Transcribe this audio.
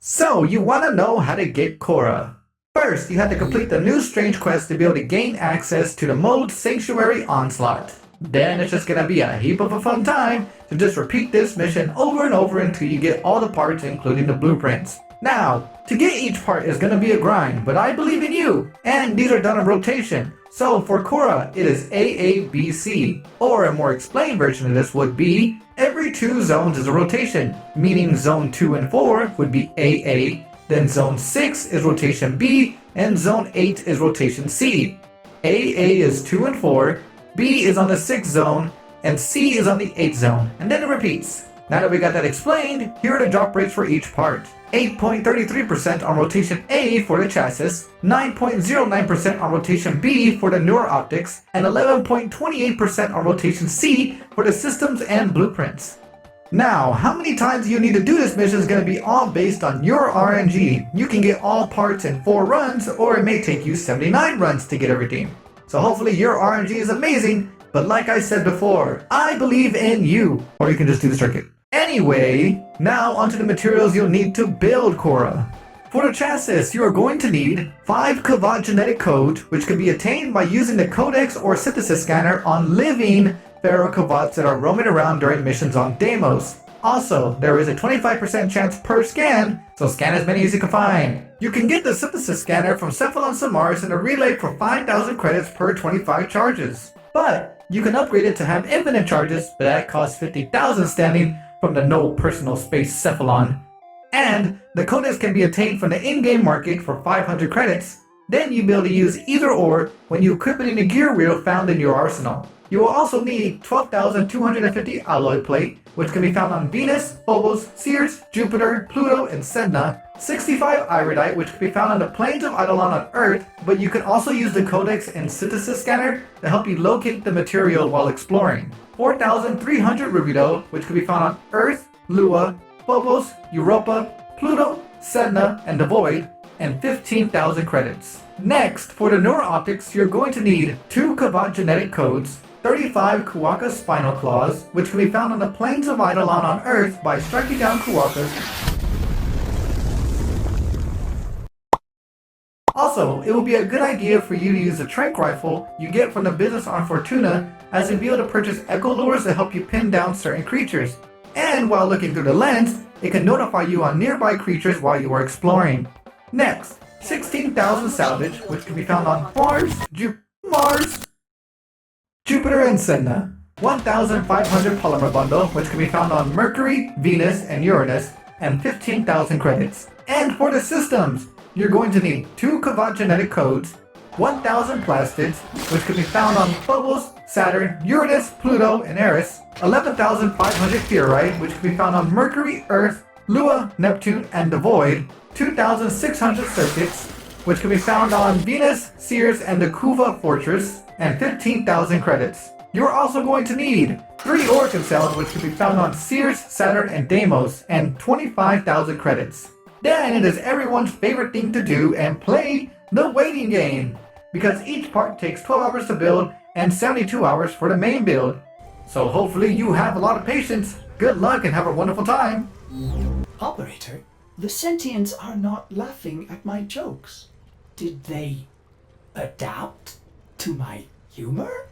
So, you want to know how to get Khora. First, you have to complete the new strange quest to be able to gain access to the mode Sanctuary Onslaught. Then it's just gonna be a heap of a fun time to just repeat this mission over and over until you get all the parts including the blueprints. Now, to get each part is gonna be a grind, but I believe in you, and these are done in rotation. So for Khora, it is AABC, or a more explained version of this would be every 2 zones is a rotation, meaning zone 2 and 4 would be AA, then zone 6 is rotation B, and zone 8 is rotation C. AA is 2 and 4, B is on the 6th zone, and C is on the 8th zone, and then it repeats. Now that we got that explained, here are the drop rates for each part. 8.33% on rotation A for the chassis, 9.09% on rotation B for the Neuroptics, and 11.28% on rotation C for the systems and blueprints. Now, how many times you need to do this mission is going to be all based on your RNG. You can get all parts in 4 runs, or it may take you 79 runs to get everything. So hopefully your RNG is amazing, but like I said before, I believe in you. Or you can just do the circuit. Anyway, now onto the materials you'll need to build Khora. For the chassis, you are going to need 5 Kavat genetic codes, which can be attained by using the codex or synthesis scanner on living Pharaoh Kavats that are roaming around during missions on Deimos. Also, there is a 25% chance per scan, so scan as many as you can find. You can get the synthesis scanner from Cephalon Samaris in a relay for 5,000 credits per 25 charges. But you can upgrade it to have infinite charges, but that costs 50,000 standing from the no personal space Cephalon. And the codex can be obtained from the in-game market for 500 credits. Then you'll be able to use either or when you equip it in the gear wheel found in your arsenal. You will also need 12,250 alloy plate, which can be found on Venus, Phobos, Ceres, Jupiter, Pluto, and Sedna. 65 iridite, which can be found on the plains of Eidolon on Earth, but you can also use the codex and synthesis scanner to help you locate the material while exploring. 4,300 rubido, which can be found on Earth, Lua, Phobos, Europa, Pluto, Sedna, and the Void, and 15,000 credits. Next, for the Neuroptics, you're going to need 2 Kavat genetic codes, 35 Kuaka spinal claws, which can be found on the plains of Eidolon on Earth by striking down Kuakas. Also, it will be a good idea for you to use the trank rifle you get from the business on Fortuna, as you'll be able to purchase echo lures to help you pin down certain creatures. And while looking through the lens, it can notify you on nearby creatures while you are exploring. Next, 16,000 salvage, which can be found on Mars, Jupiter, and Sedna. 1,500 polymer bundle, which can be found on Mercury, Venus, and Uranus, and 15,000 credits. And for the systems, you're going to need 2 Kavat genetic codes, 1,000 plastids, which can be found on Phobos, Saturn, Uranus, Pluto, and Eris, 11,500 theorite, which can be found on Mercury, Earth, Lua, Neptune, and the Void, 2,600 circuits, which can be found on Venus, Ceres, and the Kuva Fortress, and 15,000 credits. You're also going to need 3 Oricon cells, which can be found on Ceres, Saturn, and Deimos, and 25,000 credits. Then it is everyone's favorite thing to do and play the waiting game, because each part takes 12 hours to build and 72 hours for the main build. So hopefully you have a lot of patience, good luck, and have a wonderful time. Operator, the sentients are not laughing at my jokes. Did they adapt to my humor?